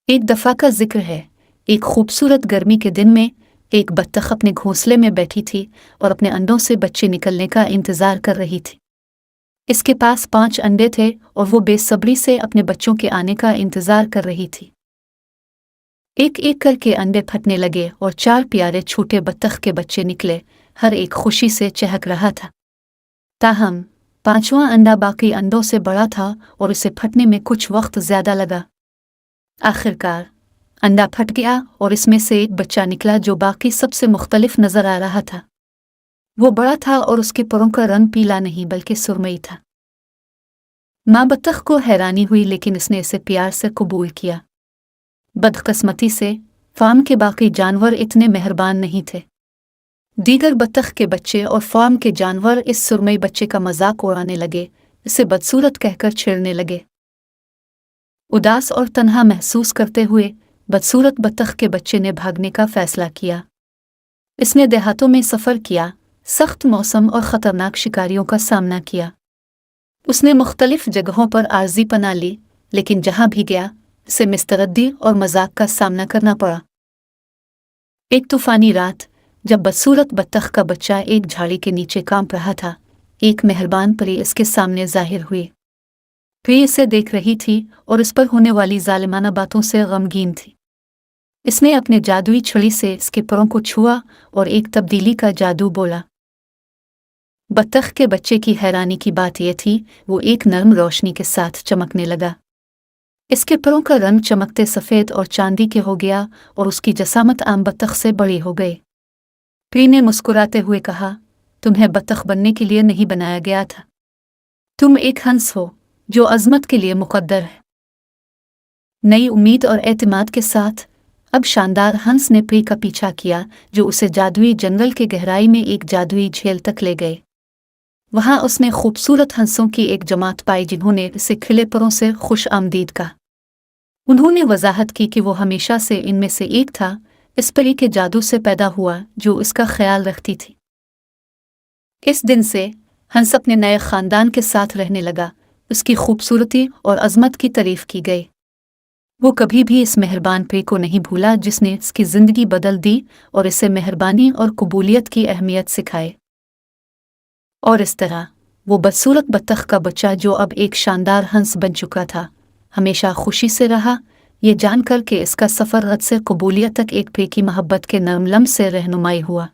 एक दफ़ा का जिक्र है, एक खूबसूरत गर्मी के दिन में एक बत्तख अपने घोंसले में बैठी थी और अपने अंडों से बच्चे निकलने का इंतज़ार कर रही थी। इसके पास 5 अंडे थे और वो बेसब्री से अपने बच्चों के आने का इंतज़ार कर रही थी। एक एक करके अंडे फटने लगे और 4 प्यारे छोटे बत्तख के बच्चे निकले, हर एक खुशी से चहक रहा था। ताहम 5वां अंडा बाकी अंडों से बड़ा था और उसे फटने में कुछ वक्त ज़्यादा लगा। आखिरकार अंडा फट गया और इसमें से एक बच्चा निकला जो बाकी सबसे मुख्तलिफ नजर आ रहा था। वो बड़ा था और उसके परों का रंग पीला नहीं बल्कि सुरमई था। माँ बत्तख को हैरानी हुई, लेकिन उसने इसे प्यार से कबूल किया। बदकिस्मती से फार्म के बाकी जानवर इतने मेहरबान नहीं थे। दीगर बत्तख के बच्चे और फार्म के जानवर इस सुरमई बच्चे का मजाक उड़ाने लगे, इसे बदसूरत कहकर छेड़ने लगे। उदास और तन्हा महसूस करते हुए बदसूरत बत्तख के बच्चे ने भागने का फैसला किया। इसने देहातों में सफ़र किया, सख्त मौसम और ख़तरनाक शिकारियों का सामना किया। उसने मुख्तलिफ जगहों पर आर्जी पना ली, लेकिन जहाँ भी गया उसे मुस्तरद्दी और मजाक का सामना करना पड़ा। एक तूफ़ानी रात, जब बदसूरत बत्तख का बच्चा एक झाड़ी के नीचे कांप रहा था, एक मेहरबान परी इसके सामने ज़ाहिर हुई। परी इसे देख रही थी और इस पर होने वाली जालिमाना बातों से गमगीन थी। इसने अपने जादुई छड़ी से इसके परों को छुआ और एक तब्दीली का जादू बोला। बत्तख के बच्चे की हैरानी की बात यह थी, वो एक नरम रोशनी के साथ चमकने लगा। इसके परों का रंग चमकते सफ़ेद और चांदी के हो गया और उसकी जसामत आम बत्तख से बड़ी हो गई। परी ने मुस्कुराते हुए कहा, तुम्हें बत्तख बनने के लिए नहीं बनाया गया था। तुम एक हंस हो जो अज़मत के लिए मुक़द्दर है। नई उम्मीद और एतमाद के साथ अब शानदार हंस ने परी का पीछा किया, जो उसे जादुई जंगल के गहराई में एक जादुई झील तक ले गए। वहां उसने खूबसूरत हंसों की एक जमात पाई जिन्होंने इसे खिले परों से खुश आमदीद कहा। उन्होंने वजाहत की कि वो हमेशा से इनमें से एक था, इस परी के जादू से पैदा हुआ जो इसका ख्याल रखती थी। इस दिन से हंस अपने नए खानदान के साथ रहने लगा। उसकी खूबसूरती और अजमत की तारीफ की गई। वो कभी भी इस मेहरबान परी को नहीं भूला जिसने इसकी ज़िंदगी बदल दी और इसे मेहरबानी और कबूलियत की अहमियत सिखाए। और इस तरह वो बदसूरत बत्तख का बच्चा, जो अब एक शानदार हंस बन चुका था, हमेशा खुशी से रहा, ये जानकर कि इसका सफ़र रद से कबूलियत तक एक परी की मोहब्बत के नरम लम्ह से रहनुमाई हुआ।